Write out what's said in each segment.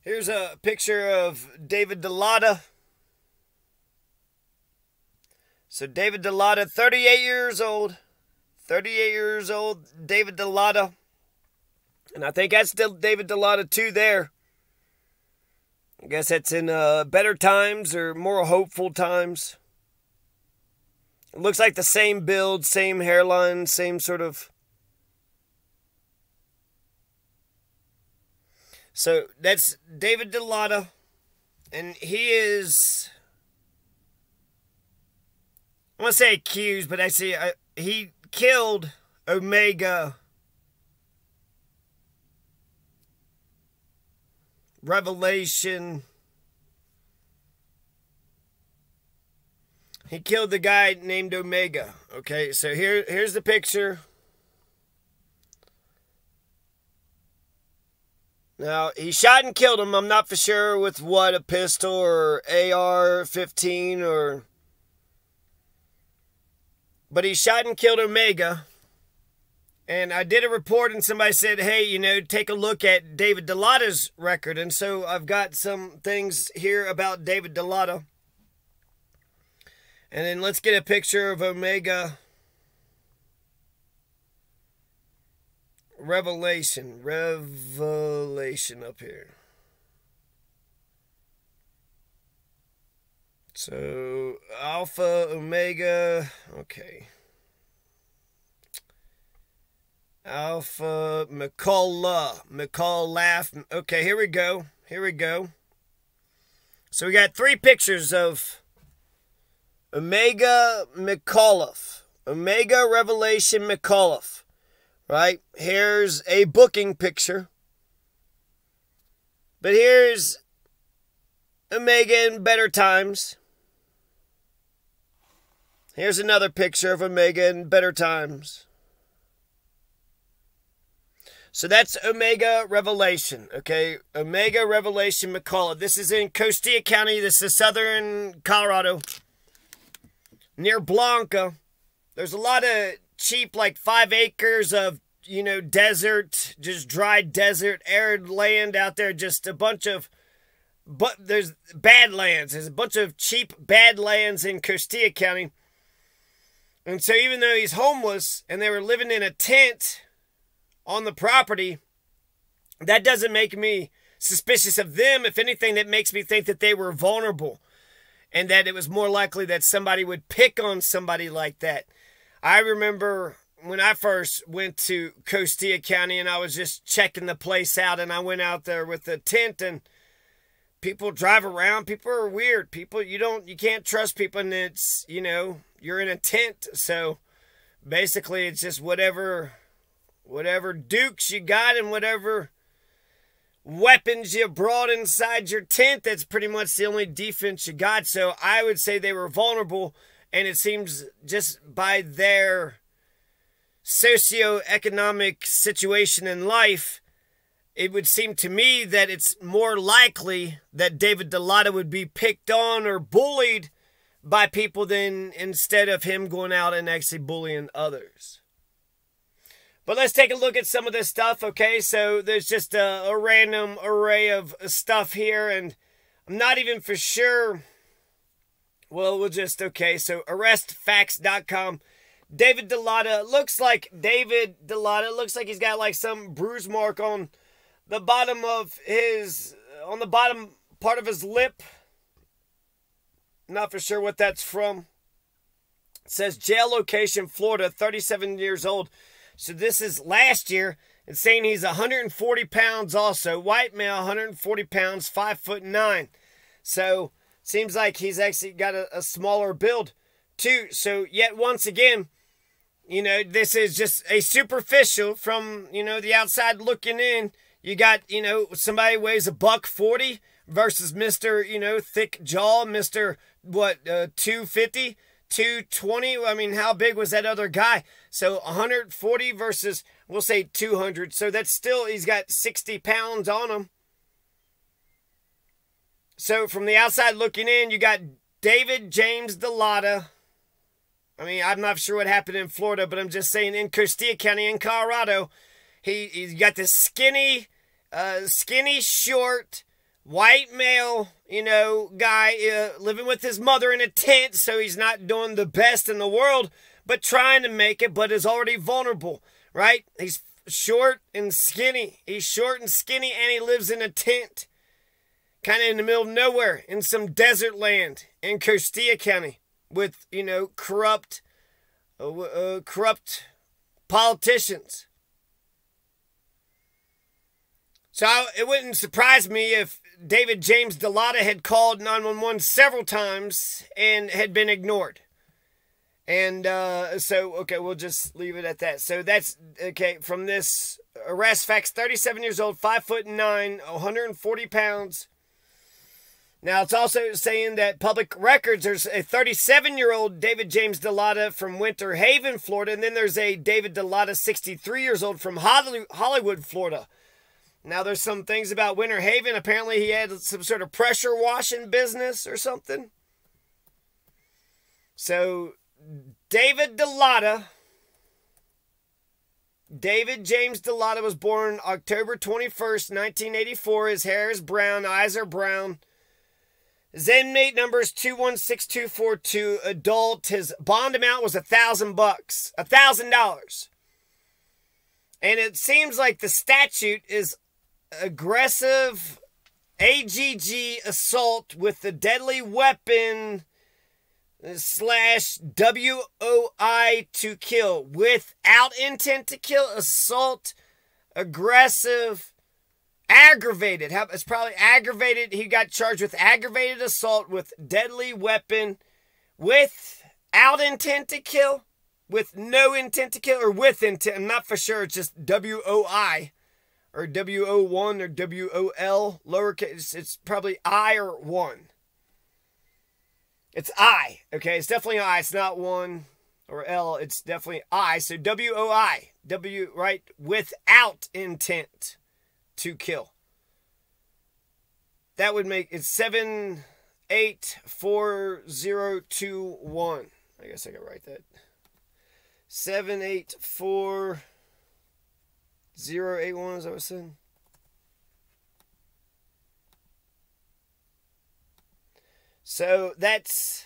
Here's a picture of David Delotta. So David Delotta, 38 years old. 38 years old, David Delotta. And I think that's still David Delotta too there. I guess that's in better times or more hopeful times. It looks like the same build, same hairline, same sort of... So that's David Delotta. And he is... I want to say accused, but I see he killed Omega Revelation. He killed the guy named Omega. Okay, so here's the picture. Now, he shot and killed him. I'm not for sure with what, a pistol or AR-15 or... But he shot and killed Omega. And I did a report and somebody said, hey, you know, take a look at David Delotta's record. And so I've got some things here about David Delotta. And then let's get a picture of Omega Revelation up here. So, Alpha, Omega, okay. Alpha, McCullagh, okay, here we go. So we got 3 pictures of Omega McCullagh. Omega Revelation McCullagh. Right? Here's a booking picture. But here's Omega in better times. Here's another picture of Omega in better times. So that's Omega Revelation, okay? Omega Revelation McCullagh. This is in Costilla County. This is southern Colorado. Near Blanca. There's a lot of cheap, like 5 acres of, you know, desert, just dry desert, arid land out there. Just a bunch of, but there's bad lands. There's a bunch of cheap, bad lands in Costilla County. And so even though he's homeless and they were living in a tent on the property, that doesn't make me suspicious of them. If anything, that makes me think that they were vulnerable and that it was more likely that somebody would pick on somebody like that. I remember when I first went to Costilla County and I was just checking the place out, and I went out there with a tent, and people drive around. People are weird. People, you can't trust people, and it's, you know, you're in a tent. So basically it's just whatever dukes you got and whatever weapons you brought inside your tent, that's pretty much the only defense you got. So I would say they were vulnerable, and it seems just by their socioeconomic situation in life, it would seem to me that it's more likely that David Delotta would be picked on or bullied by people than instead of him going out and actually bullying others. But let's take a look at some of this stuff, okay? So there's just a random array of stuff here, and I'm not even for sure. Well, we'll just, okay, so arrestfacts.com. David Delotta, looks like he's got like some bruise mark on the bottom of his, on the bottom part of his lip. Not for sure what that's from. It says jail location, Florida, 37 years old. So this is last year. It's saying he's 140 pounds also. White male, 140 pounds, 5'9". So seems like he's actually got a smaller build too. So yet once again, you know, this is just a superficial from, you know, the outside looking in. You got, you know, somebody weighs $140 versus Mr., you know, thick jaw, Mr. what, 250, 220. I mean, how big was that other guy? So 140 versus, we'll say 200. So that's still, he's got 60 pounds on him. So from the outside looking in, you got David James Delotta. I mean, I'm not sure what happened in Florida, but I'm just saying in Costilla County in Colorado, he's got this skinny, short, white male, guy living with his mother in a tent, so he's not doing the best in the world, but trying to make it, but is already vulnerable, right? He's short and skinny. He's short and skinny, and he lives in a tent, kind of in the middle of nowhere, in some desert land in Costilla County with, corrupt politicians. So it wouldn't surprise me if David James Delotta had called 911 several times and had been ignored. And okay, we'll just leave it at that. So that's, okay, from this arrest facts, 37 years old, 5'9", 140 pounds. Now, it's also saying that public records, there's a 37-year-old David James Delotta from Winter Haven, Florida, and then there's a David Delotta, 63 years old, from Hollywood, Florida. Now, there's some things about Winter Haven. Apparently, he had some sort of pressure washing business or something. So, David James Delotta was born October 21st, 1984. His hair is brown, eyes are brown. His inmate number is 216242. Adult. His bond amount was $1,000. $1,000. And it seems like the statute is aggressive AGG assault with a deadly weapon / WOI to kill. Without intent to kill. Assault. Aggressive. Aggravated. It's probably aggravated. He got charged with aggravated assault with deadly weapon without intent to kill, with no intent to kill, or with intent. I'm not for sure. It's just WOI or WO1 or WOL lowercase. It's probably I or 1. It's I. Okay, it's definitely I. It's not 1 or L. It's definitely I. So WOI. Right? Without intent to kill. That would make it 784021. I guess I can write that. 784081, is that what I said? So that's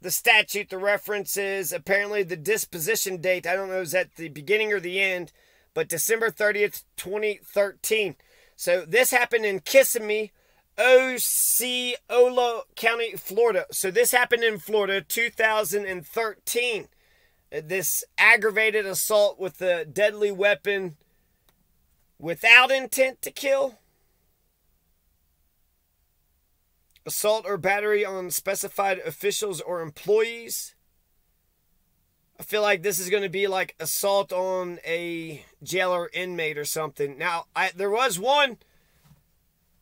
the statute. The reference is apparently the disposition date. I don't know, is that the beginning or the end, but December 30th, 2013. So this happened in Kissimmee, Osceola County, Florida. So this happened in Florida, 2013. This aggravated assault with a deadly weapon without intent to kill. Assault or battery on specified officials or employees. I feel like this is going to be like assault on a jailer inmate or something. Now, there was one.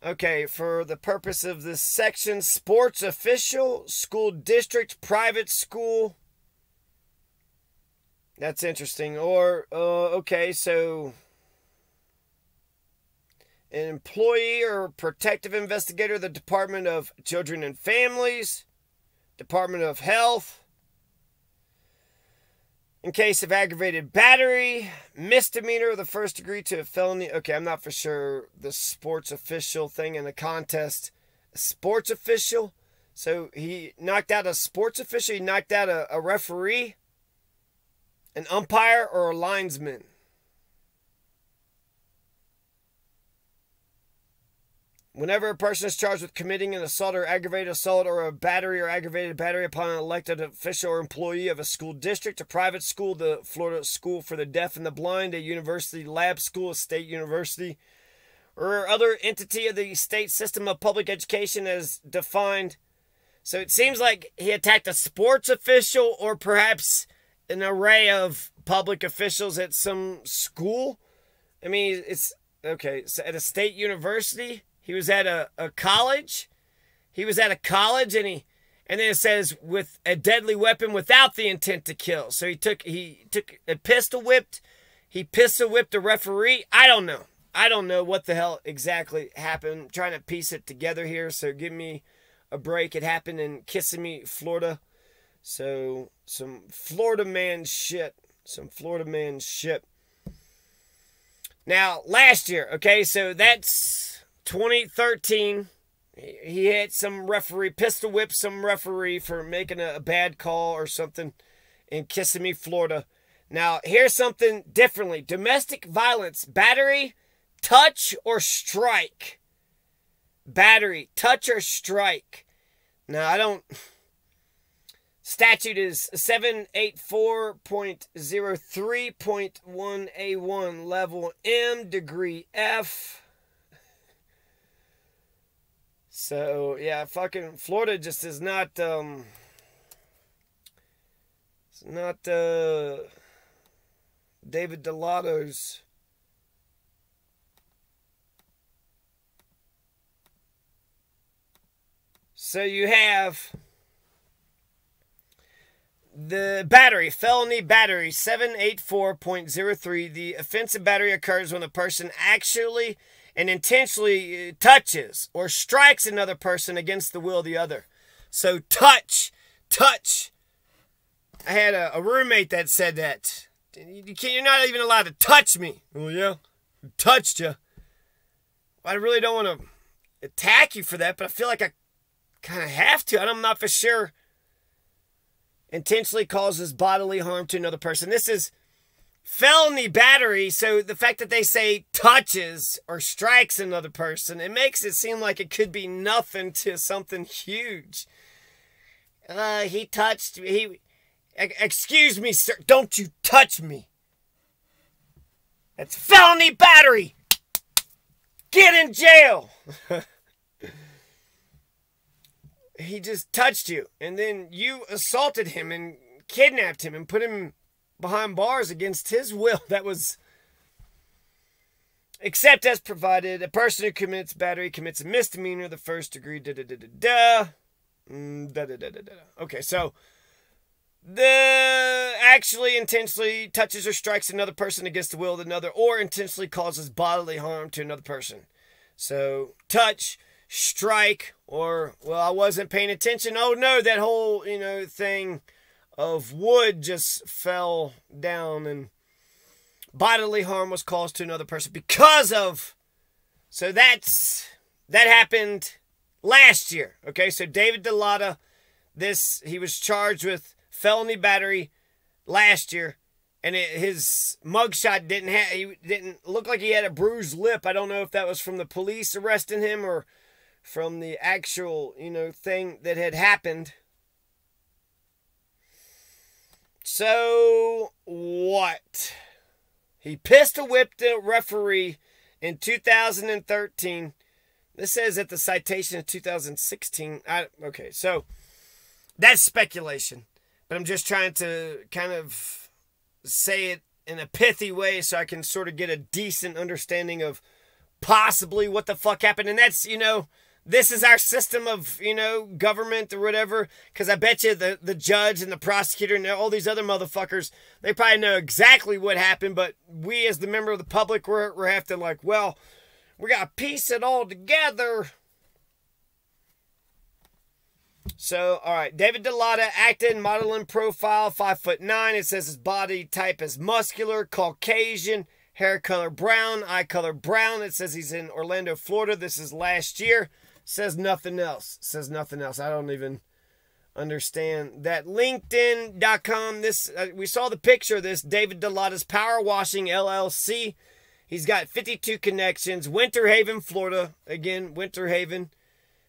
Okay, for the purpose of this section, sports official, school district, private school. That's interesting. Or, okay, so an employee or protective investigator of the Department of Children and Families, Department of Health. In case of aggravated battery, misdemeanor of the first degree to a felony. Okay, I'm not for sure the sports official thing in the contest. A sports official? So he knocked out a sports official? He knocked out a referee? An umpire or a linesman? Whenever a person is charged with committing an assault or aggravated assault or a battery or aggravated battery upon an elected official or employee of a school district, a private school, the Florida School for the Deaf and the Blind, a university lab school, a state university, or other entity of the state system of public education as defined. So it seems like he attacked a sports official or perhaps an array of public officials at some school. I mean, it's okay. So at a state university. He was at a college. He was at a college, and then it says with a deadly weapon without the intent to kill. So he took a pistol whipped. He pistol whipped a referee. I don't know. I don't know what the hell exactly happened. I'm trying to piece it together here. So give me a break. It happened in Kissimmee, Florida. So some Florida man shit. Some Florida man shit. Now last year. Okay, so that's 2013, He hit some referee, pistol whipped some referee for making a bad call or something in Kissimmee, Florida. Now, here's something differently. Domestic violence, battery, touch, or strike. Battery, touch, or strike. Now, I don't... Statute is 784.03.1A1, level M, degree F. So, yeah, fucking Florida just is not, it's not, David Delotta's. So you have the battery, felony battery, 784.03. The offensive battery occurs when a person actually and intentionally touches or strikes another person against the will of the other. So touch. I had a roommate that said that. You're not even allowed to touch me. Well, yeah, touched you. I really don't want to attack you for that, but I feel like I kind of have to. I'm not for sure. Intentionally causes bodily harm to another person. This is felony battery, so the fact that they say touches or strikes another person, it makes it seem like it could be nothing to something huge. He touched me. Excuse me, sir. Don't you touch me. That's felony battery. Get in jail. He just touched you, and then you assaulted him and kidnapped him and put him behind bars against his will. That was, except as provided, a person who commits battery commits a misdemeanor, the first degree, Okay, so the actually intentionally touches or strikes another person against the will of another, or intentionally causes bodily harm to another person. So touch, strike, or, well, I wasn't paying attention. Oh no, that whole, thing of wood just fell down and bodily harm was caused to another person because of, so that happened last year. Okay, so David Delotta, he was charged with felony battery last year, and his mugshot he didn't look like he had a bruised lip. I don't know if that was from the police arresting him or from the actual, thing that had happened. So, what? He pistol whipped a referee in 2013. This says at the citation of 2016. Okay, so that's speculation. But I'm just trying to kind of say it in a pithy way so I can sort of get a decent understanding of possibly what the fuck happened. And that's, this is our system of, government or whatever. Because I bet you the judge and the prosecutor and all these other motherfuckers, they probably know exactly what happened. But we as the member of the public, we're having to well, we got to piece it all together. So, all right. David Delotta, acting, modeling profile, 5'9". It says his body type is muscular, Caucasian, hair color brown, eye color brown. It says he's in Orlando, Florida. This is last year. Says nothing else. Says nothing else. I don't even understand that. LinkedIn.com. We saw the picture of this. David Delotta's Power Washing LLC. He's got 52 connections. Winter Haven, Florida. Again, Winter Haven.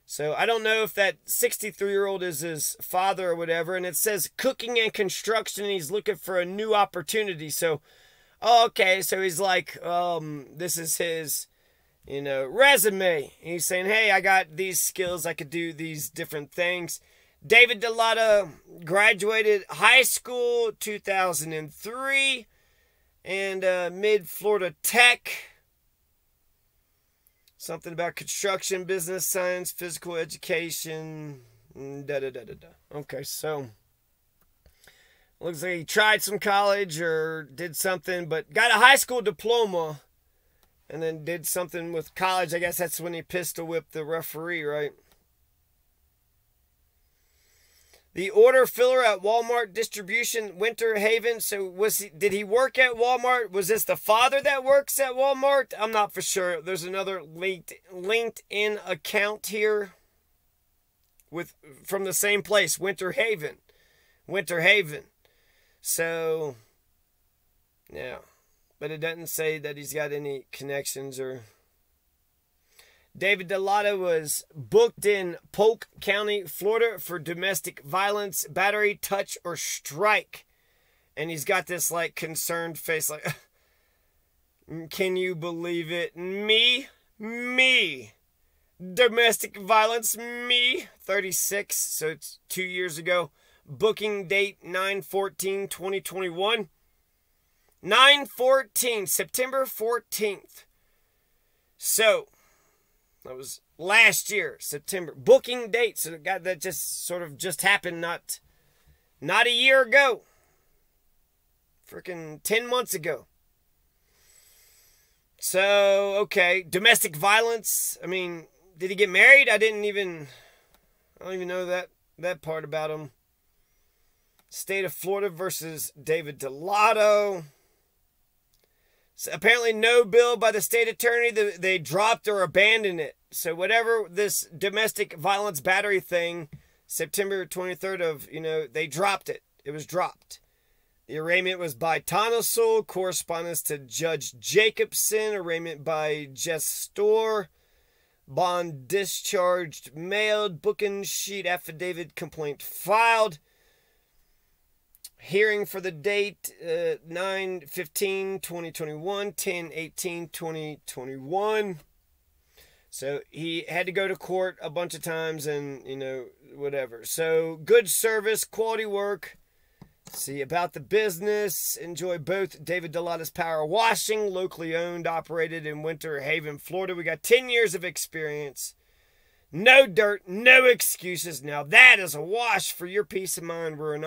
So I don't know if that 63-year-old is his father or whatever. And it says cooking and construction. He's looking for a new opportunity. So, okay. So he's like, this is his, resume. He's saying, hey, I got these skills. I could do these different things. David Delotta graduated high school 2003 and Mid-Florida Tech. Something about construction, business science, physical education. Okay, so looks like he tried some college or did something, but got a high school diploma and then did something with college. I guess that's when he pistol whipped the referee, right? The order filler at Walmart distribution, Winter Haven. So did he work at Walmart? Was this the father that works at Walmart? I'm not for sure. There's another LinkedIn account here from the same place, Winter Haven. Winter Haven. So, yeah. But it doesn't say that he's got any connections or... David Delotta was booked in Polk County, Florida for domestic violence, battery, touch, or strike. And he's got this, like, concerned face, like, can you believe it? Me? Domestic violence, me? 36, so it's 2 years ago. Booking date 9/14/2021. 9/14, September 14th. So... that was last year, September. Booking date. So that just sort of just happened not a year ago. Freaking 10 months ago. So, okay. Domestic violence. I mean, did he get married? I don't even know that part about him. State of Florida versus David Delotta. So apparently no bill by the state attorney. They dropped or abandoned it. So whatever this domestic violence battery thing, September 23rd of, they dropped it. It was dropped. The arraignment was by Tonasul, correspondence to Judge Jacobson, arraignment by Jess Storr, bond discharged, mailed, booking sheet, affidavit, complaint filed. Hearing for the date, 9/15/2021, 10/18/2021. So he had to go to court a bunch of times and, whatever. So good service, quality work. See about the business. Enjoy both David Delotta's Power Washing, locally owned, operated in Winter Haven, Florida. We got 10 years of experience. No dirt, no excuses. Now that is a wash for your peace of mind. We're an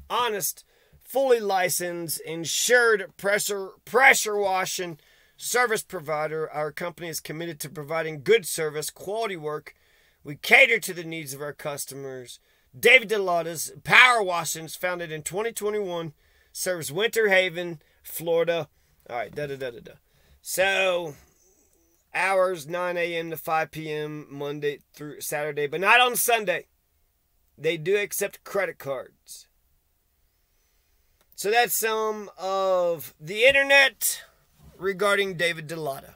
honest, fully licensed, insured pressure washing service provider. Our company is committed to providing good service, quality work. We cater to the needs of our customers. David Delotta's Power Washings, founded in 2021, serves Winter Haven, Florida. All right, So... hours 9 a.m. to 5 p.m. Monday through Saturday, but not on Sunday. They do accept credit cards. So that's some of the internet regarding David Delotta.